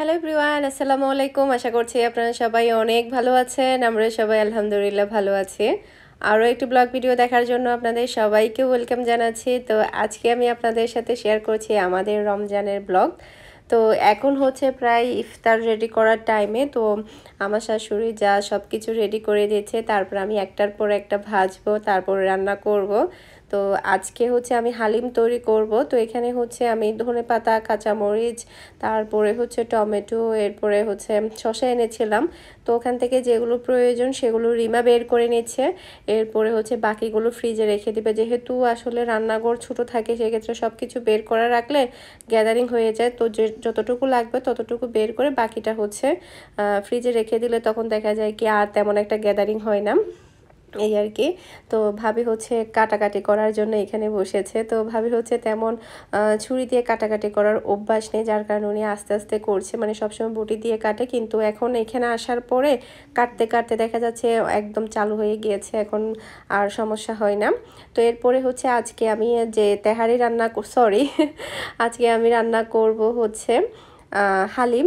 Hello everyone, আসসালামু আলাইকুম। আশা করছি আপনারা সবাই অনেক ভালো আছেন। আমরা সবাই আলহামদুলিল্লাহ ভালো আছি। আরও একটি ব্লগ ভিডিও দেখার জন্য আপনাদের সবাইকে ওয়েলকাম জানাচ্ছি। তো আজকে আমি আপনাদের সাথে শেয়ার করছি আমাদের রমজানের ব্লগ। তো এখন হচ্ছে প্রায় ইফতার রেডি করার টাইমে। তো আমার শাশুড়ি যা সব কিছু রেডি করে দিয়েছে, তারপর আমি একটার পর একটা ভাজবো, তারপর রান্না করব। তো আজকে হচ্ছে আমি হালিম তৈরি করব। তো এখানে হচ্ছে আমি ধনেপাতা, কাঁচামরিচ, তারপরে হচ্ছে টমেটো, এরপরে হচ্ছে শসা এনেছিলাম। তো ওখান থেকে যেগুলো প্রয়োজন সেগুলো রিমা বের করে নিচ্ছে। এরপরে হচ্ছে বাকিগুলো ফ্রিজে রেখে দিবে, যেহেতু আসলে রান্নাঘর ছোটো থাকে সেক্ষেত্রে সব কিছু বের করে রাখলে গ্যাদারিং হয়ে যায়। তো যতটুকু লাগবে ততটুকু বের করে বাকিটা হচ্ছে ফ্রিজে রেখে দিলে তখন দেখা যায় কি আর তেমন একটা গ্যাদারিং হয় না, এই আর কি। তো ভাবি হচ্ছে কাটাকাটি করার জন্য এখানে বসেছে। তো ভাবি হচ্ছে তেমন ছুরি দিয়ে কাটাকাটি করার অভ্যাস নেই, যার কারণে উনি আস্তে আস্তে করছে, মানে সবসময় বটি দিয়ে কাটে, কিন্তু এখন এখানে আসার পরে কাটতে কাটতে দেখা যাচ্ছে একদম চালু হয়ে গিয়েছে, এখন আর সমস্যা হয় না। তো এরপরে হচ্ছে আজকে আমি যে তেহারি রান্না আজকে আমি রান্না করব হচ্ছে হালিম।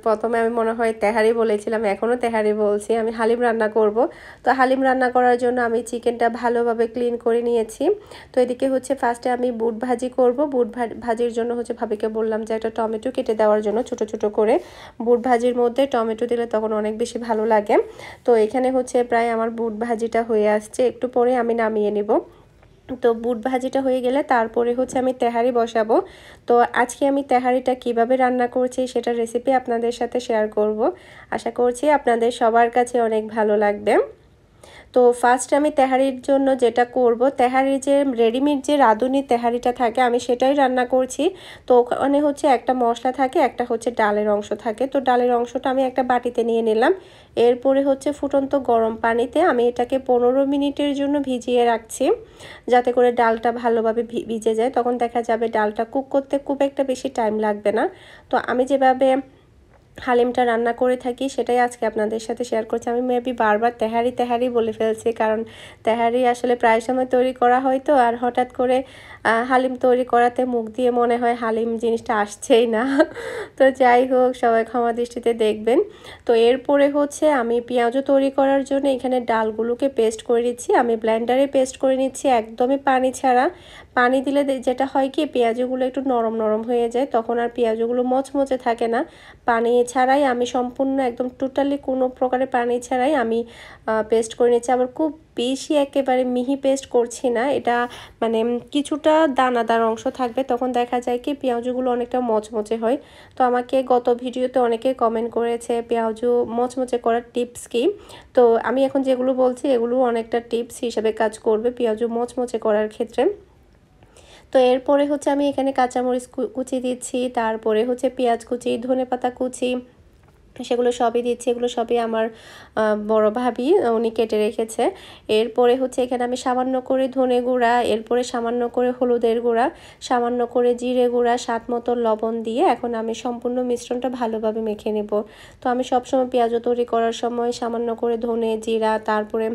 প্রথমে আমি মনে হয় তেহারি বলেছিলাম, এখনও তেহারি বলছি, আমি হালিম রান্না করব। তো হালিম রান্না করার জন্য আমি চিকেনটা ভালোভাবে ক্লিন করে নিয়েছি। তো এদিকে হচ্ছে ফার্স্টে আমি বুট ভাজি করব। বুট ভাজির জন্য হচ্ছে ভাবিকে বললাম যে একটা টমেটো কেটে দেওয়ার জন্য ছোট ছোট করে। বুট ভাজির মধ্যে টমেটো দিলে তখন অনেক বেশি ভালো লাগে। তো এখানে হচ্ছে প্রায় আমার বুট ভাজিটা হয়ে আসছে, একটু পরে আমি নামিয়ে নিব। তো বুট ভাজিটা হয়ে গেলে তারপরে হচ্ছে আমি তেহারি বসাবো। তো আজকে আমি তেহারিটা কিভাবে রান্না করছি সেটার রেসিপি আপনাদের সাথে শেয়ার করব। আশা করছি আপনাদের সবার কাছে অনেক ভালো লাগবে। তো ফার্স্ট আমি তেহারির জন্য যেটা করব, তেহারির যে রেডিমেড যে রাঁধুনি তেহারিটা থাকে আমি সেটাই রান্না করছি। তো ওখানে হচ্ছে একটা মশলা থাকে, একটা হচ্ছে ডালের অংশ থাকে। তো ডালের অংশটা আমি একটা বাটিতে নিয়ে নিলাম। এরপরে হচ্ছে ফুটন্ত গরম পানিতে আমি এটাকে 15 মিনিটের জন্য ভিজিয়ে রাখছি, যাতে করে ডালটা ভালোভাবে ভিজে যায়। তখন দেখা যাবে ডালটা কুক করতে খুব একটা বেশি টাইম লাগবে না। তো আমি যেভাবে হালিমটা রান্না করে থাকি সেটাই আজকে আপনাদের সাথে শেয়ার করছি। আমি মেবি বারবার তেহারি তেহারি বলে ফেলছি, কারণ তেহারি আসলে প্রায় সময় তৈরি করা হয়, তো আর হঠাৎ করে হালিম তৈরি করাতে মুখ দিয়ে মনে হয় হালিম জিনিসটা আসছেই না। তো যাই হোক, সবাই ক্ষমা দৃষ্টিতে দেখবেন। তো এরপরে হচ্ছে আমি পেঁয়াজও তৈরি করার জন্য এখানে ডালগুলোকে পেস্ট করে নিচ্ছি। আমি ব্লেন্ডারে পেস্ট করে নিচ্ছি, একদমই পানি ছাড়া। পানি দিলে যেটা হয় কি, পেঁয়াজগুলো একটু নরম নরম হয়ে যায়, তখন আর পেঁয়াজগুলো মচমচে থাকে না। পানি ছাড়াই আমি সম্পূর্ণ একদম টোটালি কোনো প্রকারের পানি ছাড়াই আমি পেস্ট করে নিচ্ছি। আবার খুব বেশি একেবারে মিহি পেস্ট করছি না, এটা মানে কিছুটা দানাদার অংশ থাকবে, তখন দেখা যায় কি পেঁয়াজগুলো অনেকটা মচমচে হয়। তো আমাকে গত ভিডিওতে অনেকে কমেন্ট করেছে পেঁয়াজু মচমচে করার টিপস কি। তো আমি এখন যেগুলো বলছি এগুলো অনেকটা টিপস হিসেবে কাজ করবে পেঁয়াজু মচমচে করার ক্ষেত্রে। তো এরপরে হচ্ছে আমি এখানে কাঁচামরিচ কুচি দিচ্ছি, তারপরে হচ্ছে পেঁয়াজ কুচি, ধনেপাতা কুচি, সেগুলো সবই দিচ্ছি। এগুলো সবই আমার বড় ভাবি উনি কেটে রেখেছে। এরপরে হচ্ছে এখানে আমি সামান্য করে ধনে গুঁড়া, এরপরে সামান্য করে হলুদের গুঁড়া, সামান্য করে জিরে গুঁড়া, স্বাদ মতো লবণ দিয়ে এখন আমি সম্পূর্ণ মিশ্রণটা ভালোভাবে মেখে নেব। তো আমি সবসময় পেঁয়াজ তৈরি করার সময় সামান্য করে ধনে, জিরা, তারপরে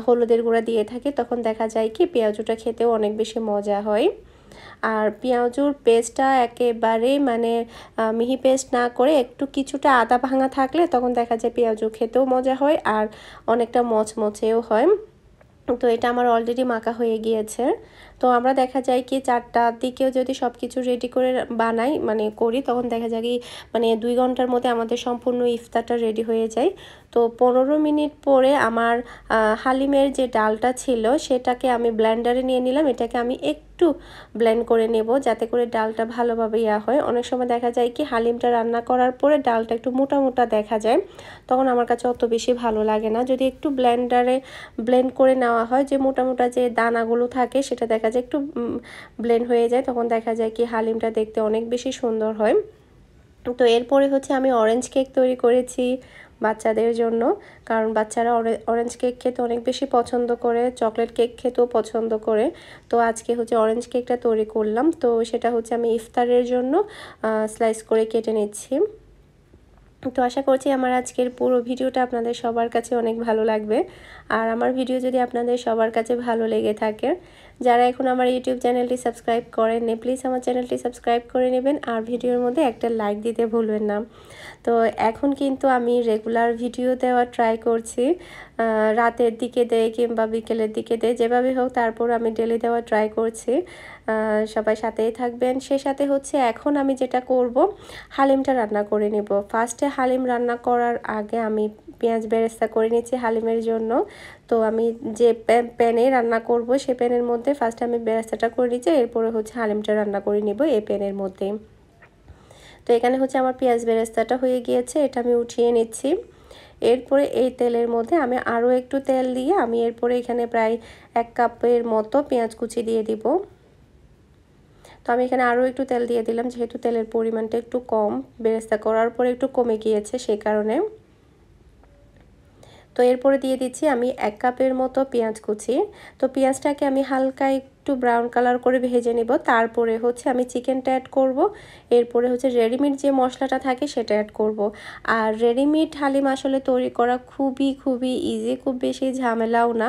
হলুদের গুঁড়া দিয়ে থাকি, তখন দেখা যায় কি পেঁয়াজটা খেতেও অনেক বেশি মজা হয়। আর পেঁয়াজুর পেস্টটা একেবারে মানে মিহি পেস্ট না করে একটু কিছুটা আদা ভাঙা থাকলে তখন দেখা যায় পেঁয়াজু খেতেও মজা হয় আর অনেকটা মচমচেও হয়। তো এটা আমার অলরেডি মাখা হয়ে গিয়েছে। তো আমরা দেখা যায় কি 4টার দিকেও যদি সব কিছু রেডি করে বানাই মানে করি, তখন দেখা যায় কি মানে 2 ঘন্টার মধ্যে আমাদের সম্পূর্ণ ইফতারটা রেডি হয়ে যায়। তো 15 মিনিট পরে আমার হালিমের যে ডালটা ছিল সেটাকে আমি ব্লেন্ডারে নিয়ে নিলাম। এটাকে আমি একটু ব্লেন্ড করে নেব যাতে করে ডালটা ভালোভাবে হয়। অনেক সময় দেখা যায় কি হালিমটা রান্না করার পরে ডালটা একটু মোটা মোটা দেখা যায়, তখন আমার কাছে অত বেশি ভালো লাগে না। যদি একটু ব্লেন্ডারে ব্লেন্ড করে নেওয়া হয়, যে মোটা মোটা যে দানাগুলো থাকে সেটা দেখা যায় একটু ব্লেন্ড হয়ে যায়, তখন দেখা যায় কি হালিমটা দেখতে অনেক বেশি সুন্দর হয়। তো এরপরে হচ্ছে আমি অরেঞ্জ কেক তৈরি করেছি বাচ্চাদের জন্য, কারণ বাচ্চারা অরেঞ্জ কেক খেতে অনেক বেশি পছন্দ করে, চকলেট কেক খেতেও পছন্দ করে। তো আজকে হচ্ছে অরেঞ্জ কেকটা তৈরি করলাম। তো সেটা হচ্ছে আমি ইফতারের জন্য স্লাইস করে কেটে নিচ্ছি। তো আশা করছি আমার আজকের পুরো ভিডিওটা আপনাদের সবার কাছে অনেক ভালো লাগবে। আর আমার ভিডিও যদি আপনাদের সবার কাছে ভালো লেগে থাকে যারা এখন আমার ইউটিউব চ্যানেলটি সাবস্ক্রাইব করেননি প্লিজ আমার চ্যানেলটি সাবস্ক্রাইব করে নেবেন আর ভিডিওর মধ্যে একটা লাইক দিতে ভুলবেন না। তো এখন কিন্তু আমি রেগুলার ভিডিও দেওয়ার ট্রাই করছি, রাতের দিকে দেয় কিংবা বিকেলের দিকে দেয়, যেভাবে হোক তারপর আমি ডেলি দেওয়ার ট্রাই করছি। সবাই সাথেই থাকবেন। সে সাথে হচ্ছে এখন আমি যেটা করব, হালিমটা রান্না করে নেব। ফার্স্টে হালিম রান্না করার আগে আমি পেঁয়াজ বেরেস্তা করে নিচ্ছি হালিমের জন্য। তো আমি যে প্যানে রান্না করব সে প্যানের মধ্যে ফার্স্টে আমি বেরেস্তাটা করে নিচ্ছি, এরপরে হচ্ছে হালিমটা রান্না করে নেব এই প্যানের মধ্যে। তো এখানে হচ্ছে আমার পেঁয়াজ বেরেস্তাটা হয়ে গিয়েছে, এটা আমি উঠিয়ে নিচ্ছি। এরপরে এই তেলের মধ্যে আমি আরও একটু তেল দিয়ে আমি এরপরে এখানে প্রায় 1 কাপের মতো পেঁয়াজ কুচি দিয়ে দিব। তো আমি এখানে আরও একটু তেল দিয়ে দিলাম, যেহেতু তেলের পরিমাণটা একটু কম, বেরেস্তা করার পরে একটু কমে গিয়েছে সেই কারণে। তো এরপরে দিয়ে দিচ্ছি আমি 1 কাপের মতো পেঁয়াজ কুচি। তো পেঁয়াজটাকে আমি হালকা একটু ব্রাউন কালার করে ভেজে নেব, তারপরে হচ্ছে আমি চিকেনটা অ্যাড করব। এরপরে হচ্ছে রেডিমেড যে মশলাটা থাকে সেটা অ্যাড করব। আর রেডিমেড হালিম আসলে তৈরি করা খুবই ইজি, খুব বেশি ঝামেলাও না,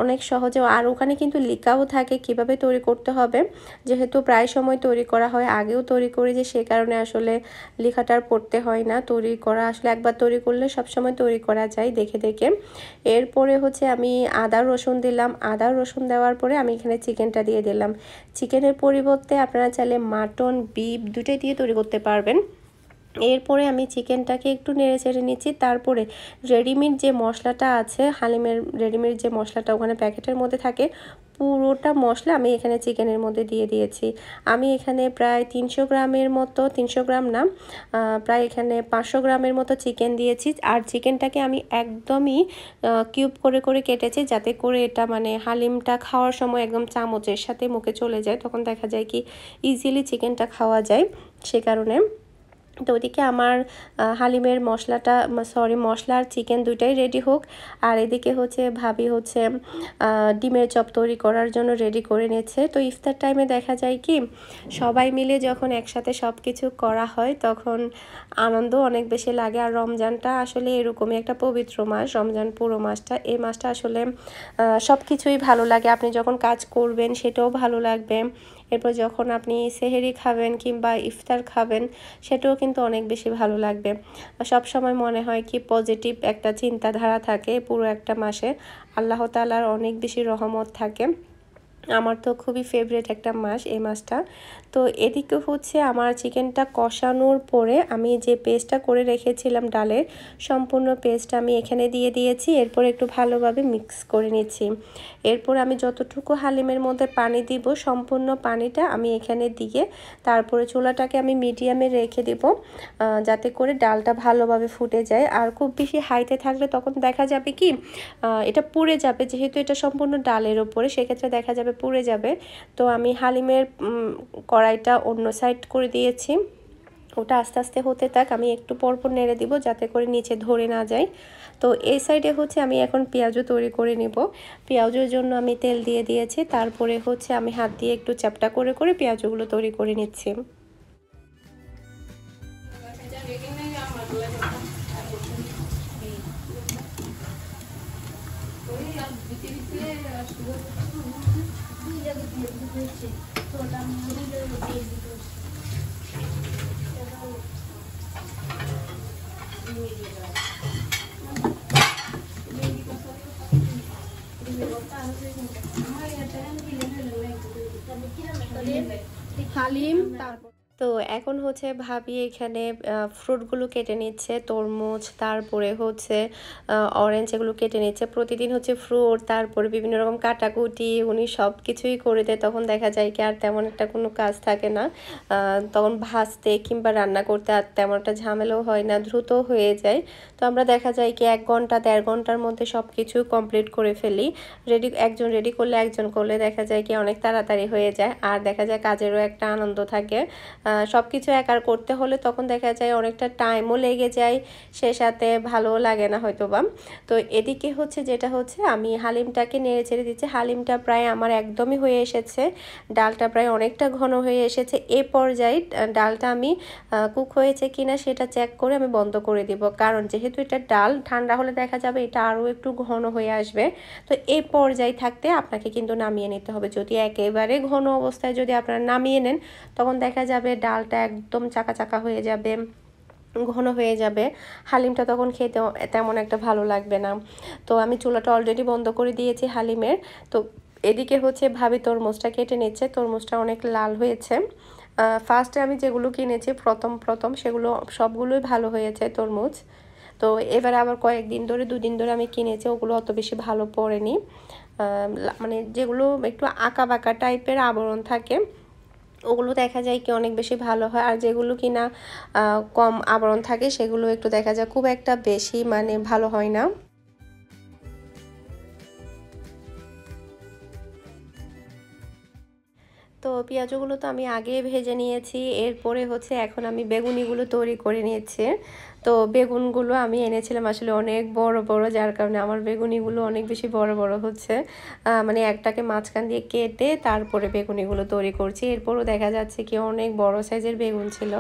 অনেক সহজে। আর ওখানে কিন্তু লেখাও থাকে কিভাবে তৈরি করতে হবে, যেহেতু প্রায় সময় তৈরি করা হয়, আগেও তৈরি করি যে সে কারণে আসলে লেখাটার পড়তে হয় না। তৈরি করা আসলে একবার তৈরি করলে সব সময় তৈরি করা যায় দেখে দেখে। এরপরে হচ্ছে আমি আদা রসুন দিলাম, আদা রসুন দেওয়ার পরে আমি এখানে চিকেনটা দিয়ে দিলাম। চিকেনের পরিবর্তে আপনারা চাইলে মাটন, বিফ দুটোই দিয়ে তৈরি করতে পারবেন। এরপরে আমি চিকেনটাকে একটু নেড়ে চেড়ে নিচ্ছি, তারপরে রেডিমেড যে মশলাটা আছে হালিমের, রেডিমেড যে মশলাটা ওখানে প্যাকেটের মধ্যে থাকে, পুরোটা মশলা আমি এখানে চিকেনের মধ্যে দিয়ে দিয়েছি। আমি এখানে প্রায় 300 গ্রামের মতো, 300 গ্রাম না, প্রায় এখানে 500 গ্রামের মতো চিকেন দিয়েছি। আর চিকেনটাকে আমি একদমই কিউব করে করে কেটেছি, যাতে করে এটা মানে হালিমটা খাওয়ার সময় একদম চামচের সাথে মুখে চলে যায়, তখন দেখা যায় কি ইজিলি চিকেনটা খাওয়া যায়, সে কারণে। তো ওইদিকে আমার হালিমের মশলাটা, মশলা আর চিকেন দুইটাই রেডি হোক। আর এদিকে হচ্ছে ভাবি হচ্ছে ডিমের চপ তৈরি করার জন্য রেডি করে নিচ্ছে। তো ইফতার টাইমে দেখা যায় কি সবাই মিলে যখন একসাথে সব কিছু করা হয় তখন আনন্দ অনেক বেশি লাগে। আর রমজানটা আসলে এরকমই একটা পবিত্র মাস, রমজান পুরো মাসটা, এই মাসটা আসলে সব কিছুই ভালো লাগে। আপনি যখন কাজ করবেন সেটাও ভালো লাগবে, এরপর যখন আপনি সেহেরি খাবেন কিংবা ইফতার খাবেন সেটাও কিন্তু অনেক বেশি ভালো লাগবে। সব সময় মনে হয় কি পজিটিভ একটা চিন্তাধারা থাকে পুরো একটা মাসে, আল্লাহ তাআলার অনেক বেশি রহমত থাকে। আমার তো খুবই ফেভারিট একটা মাস এই মাসটা। তো এদিকে হচ্ছে আমার চিকেনটা কষানোর পরে আমি যে পেস্টটা করে রেখেছিলাম ডালের, সম্পূর্ণ পেস্টটা আমি এখানে দিয়ে দিয়েছি। এরপর একটু ভালোভাবে মিক্স করে নিচ্ছি। এরপর আমি যতটুকু হালিমের মধ্যে পানি দিব সম্পূর্ণ পানিটা আমি এখানে দিয়ে তারপরে চুলাটাকে আমি মিডিয়ামে রেখে দিব, যাতে করে ডালটা ভালোভাবে ফুটে যায়। আর খুব বেশি হাইতে থাকলে তখন দেখা যাবে কি এটা পুড়ে যাবে, যেহেতু এটা সম্পূর্ণ ডালের ওপরে, সেক্ষেত্রে দেখা যাবে পুড়ে যাবে। তো আমি হালিমের কড়াইটা অন্য সাইড করে দিয়েছি, ওটা আস্তে আস্তে হতে থাক, আমি একটু পরপর নেড়ে দিব যাতে করে নিচে ধরে না যায়। তো এই সাইডে হচ্ছে আমি এখন পেঁয়াজও তৈরি করে নিব। পেঁয়াজের জন্য আমি তেল দিয়ে দিয়েছি, তারপরে হচ্ছে আমি হাত দিয়ে একটু চ্যাপটা করে করে পেঁয়াজগুলো তৈরি করে নিচ্ছি। হালিম তারপর তো এখন হচ্ছে ভাবি এখানে ফ্রুটগুলো কেটে নিচ্ছে, তরমুজ তারপরে হচ্ছে অরেঞ্জ, এগুলো কেটে নিচ্ছে। প্রতিদিন হচ্ছে ফ্রুট তারপরে বিভিন্ন রকম কাটাকুটি উনি সব কিছুই করে দেয়, তখন দেখা যায় কি আর তেমন একটা কোনো কাজ থাকে না, তখন ভাজতে কিংবা রান্না করতে আর তেমন একটা ঝামেলাও হয় না, দ্রুত হয়ে যায়। তো আমরা দেখা যায় কি 1 ঘন্টা 1.5 ঘন্টার মধ্যে সব কিছু কমপ্লিট করে ফেলি। একজন রেডি করলে একজন করলে দেখা যায় কি অনেক তাড়াতাড়ি হয়ে যায়, আর দেখা যায় কাজেরও একটা আনন্দ থাকে। সব কিছু একার করতে হলে তখন দেখা যায় অনেকটা টাইমও লেগে যায়, সে সাথে ভালোও লাগে না হয়তো বা। তো এদিকে হচ্ছে যেটা হচ্ছে আমি হালিমটাকে নেড়ে ছেড়ে দিচ্ছি। হালিমটা প্রায় আমার একদমই হয়ে এসেছে, ডালটা প্রায় অনেকটা ঘন হয়ে এসেছে। এ পর্যায়ে ডালটা আমি কুক হয়েছে কিনা সেটা চেক করে আমি বন্ধ করে দিব, কারণ যেহেতু এটা ডাল ঠান্ডা হলে দেখা যাবে এটা আরও একটু ঘন হয়ে আসবে। তো এই পর্যায়ে থাকতে আপনাকে কিন্তু নামিয়ে নিতে হবে। যদি একেবারে ঘন অবস্থায় যদি আপনারা নামিয়ে নেন তখন দেখা যাবে ডালটা একদম চাকা চাকা হয়ে যাবে, ঘন হয়ে যাবে, হালিমটা তখন খেতে তেমন একটা ভালো লাগবে না। তো আমি চুলাটা অলরেডি বন্ধ করে দিয়েছি হালিমের। তো এদিকে হচ্ছে ভাবি তরমুজটা কেটে নিচ্ছে, তরমুজটা অনেক লাল হয়েছে। ফার্স্টে আমি যেগুলো কিনেছি প্রথম সেগুলো সবগুলোই ভালো হয়েছে তরমুজ। তো এবার আবার কয়েকদিন ধরে 2 দিন ধরে আমি কিনেছি, ওগুলো অত বেশি ভালো পড়েনি। মানে যেগুলো একটু আঁকা বাঁকা টাইপের আবরণ থাকে ওগুলো দেখা যায় কি অনেক বেশি ভালো হয়, আর যেগুলো কিনা কম আবরণ থাকে সেগুলো একটু দেখা যায় খুব একটা বেশি মানে ভালো হয় না। তো পেঁয়াজগুলো তো আমি আগে ভেজে নিয়েছি, এরপরে হচ্ছে এখন আমি বেগুনিগুলো তৈরি করে নিয়েছি। তো বেগুনগুলো আমি এনেছিলাম আসলে অনেক বড় বড়, যার কারণে আমার বেগুনিগুলো অনেক বেশি বড় বড় হচ্ছে। মানে একটাকে মাঝখান দিয়ে কেটে তারপরে বেগুনিগুলো তৈরি করছি। এরপরও দেখা যাচ্ছে কি অনেক বড় সাইজের বেগুন ছিল।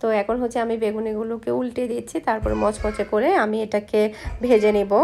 তো এখন হচ্ছে আমি বেগুনিগুলোকে উল্টে দিচ্ছি, তারপরে মচমচে করে আমি এটাকে ভেজে নেব।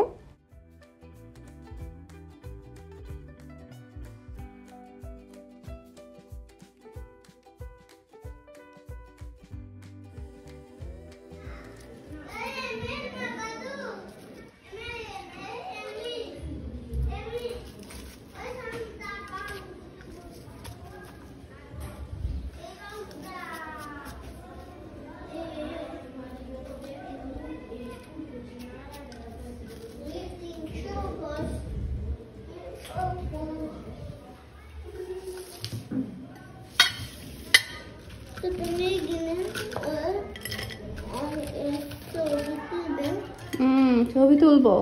ছবি তুলবো।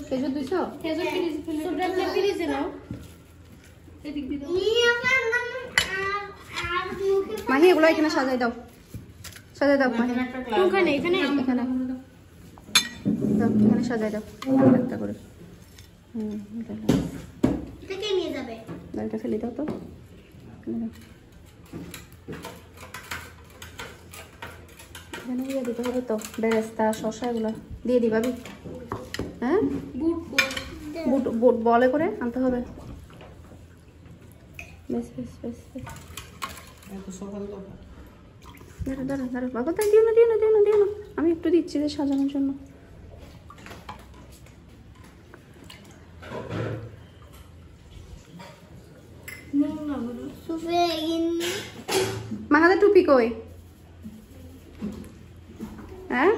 খেজুর দিছো? ফ্রিজে নাও। মাহি এগুলো এখানে সাজাই দাও, সাজাই দাও মাহি। ওখানে এখানে এখানে দাও, এখানে সাজাই দাও একটা করে। এটা কে নিয়ে যাবে? এটা ফেলে দাও তো। এখানে দিয়ে দিতে হবে তো, বেরেস্তা শসা এগুলো দিয়ে দিবাবি। হ্যাঁ বুট বুট বলে করে আনতে হবে। বেশ বেশ বেশ বেশ দাঁড়া দাঁড়া দাঁড়া বাবা, তাই দিও না দিও না দিও না দিও না, আমি একটু দিচ্ছি যে সাজানোর জন্য। মাহাদের টুপি কই? হ্যাঁ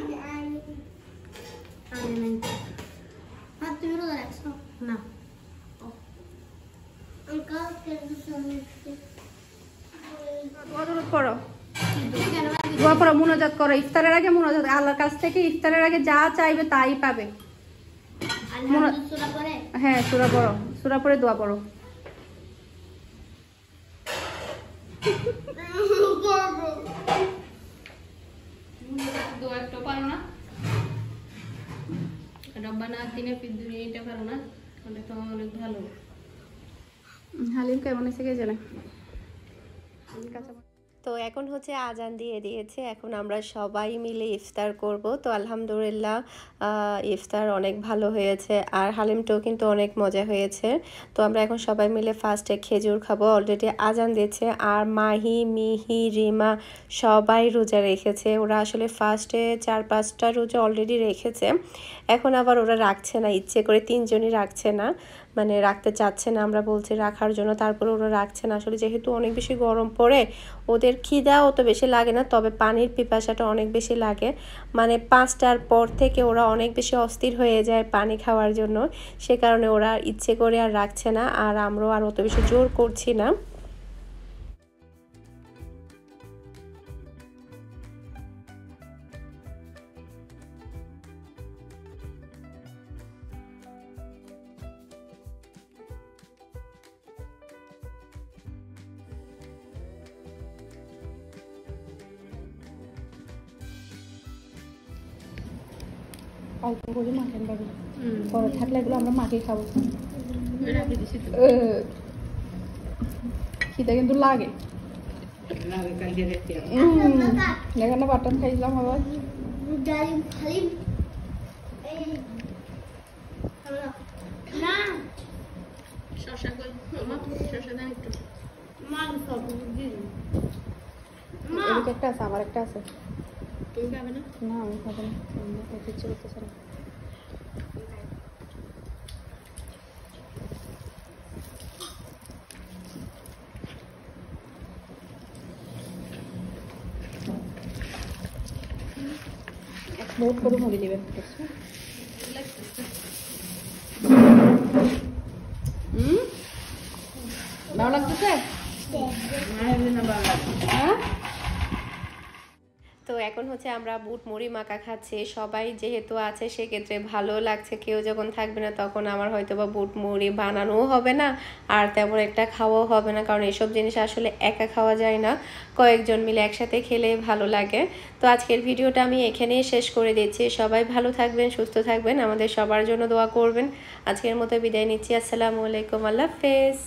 না পড়ো, দোয়া পড়ো, মুনাজাত করো। ইফতারের আগে মুনাজাত, আল্লাহর কাছ থেকে ইফতারের আগে যা চাইবে তাই পাবে। হ্যাঁ সূরা পড়ো, সূরা পড়ে দোয়া পড়ো। দোয়া একটু পারো না, রব্বানা আতিনা ফিদ দুনিয়া এটা পারো না, ওটা তো অনেক ভালো। হালিম কেমন হয়েছে কে জানে। তো তো এখন হচ্ছে আজান দিয়ে দিয়েছে, এখন আমরা সবাই মিলে ইফতার করব। তো আলহামদুলিল্লাহ ইফতার অনেক ভালো হয়েছে, আর হালিমটাও কিন্তু অনেক মজা হয়েছে। তো আমরা এখন সবাই মিলে ফার্স্টে খেজুর খাবো, অলরেডি আজান দিয়েছে। আর মাহি, মিহি, রিমা সবাই রোজা রেখেছে। ওরা আসলে ফার্স্টে 4-5টা রোজা অলরেডি রেখেছে, এখন আবার ওরা রাখছে না, ইচ্ছে করে 3জনই রাখছে না, মানে রাখতে চাচ্ছে না। আমরা বলছি রাখার জন্য, তারপরে ওরা রাখছে না। আসলে যেহেতু অনেক বেশি গরম পড়ে, ওদের খিদা অত বেশি লাগে না, তবে পানির পিপাসাটা অনেক বেশি লাগে। মানে 5টার পর থেকে ওরা অনেক বেশি অস্থির হয়ে যায় পানি খাওয়ার জন্য, সে কারণে ওরা ইচ্ছে করে আর রাখছে না, আর আমরাও আর অত বেশি জোর করছি না। অল্প করে মাখান পাবি, পরে থাকলে এগুলো আমরা মাখিয়ে খাবো। খিদে কিন্তু লাগে, এখানে বাটন খাইছিলাম আবার। এদিকে একটা আছে, আমার একটা আছে। না আমি খাবো না, খেতে ইচ্ছে করতেছে না। নোট করে মুড়ি দেবেন। ভালো লাগতেছে? তো এখন হচ্ছে আমরা বুট মুড়ি মাখা খাচ্ছি, সবাই যেহেতু আছে সেক্ষেত্রে ভালো লাগছে। কেউ যখন থাকবে না তখন আমার হয়তো বা বুট মুড়ি বানানোও হবে না, আর তেমন একটা খাওয়াও হবে না, কারণ এসব জিনিস আসলে একা খাওয়া যায় না, কয়েকজন মিলে একসাথে খেলে ভালো লাগে। তো আজকের ভিডিওটা আমি এখানেই শেষ করে দিচ্ছি। সবাই ভালো থাকবেন, সুস্থ থাকবেন, আমাদের সবার জন্য দোয়া করবেন। আজকের মতো বিদায় নিচ্ছি। আসসালামু আলাইকুম, আল্লাহ হাফেজ।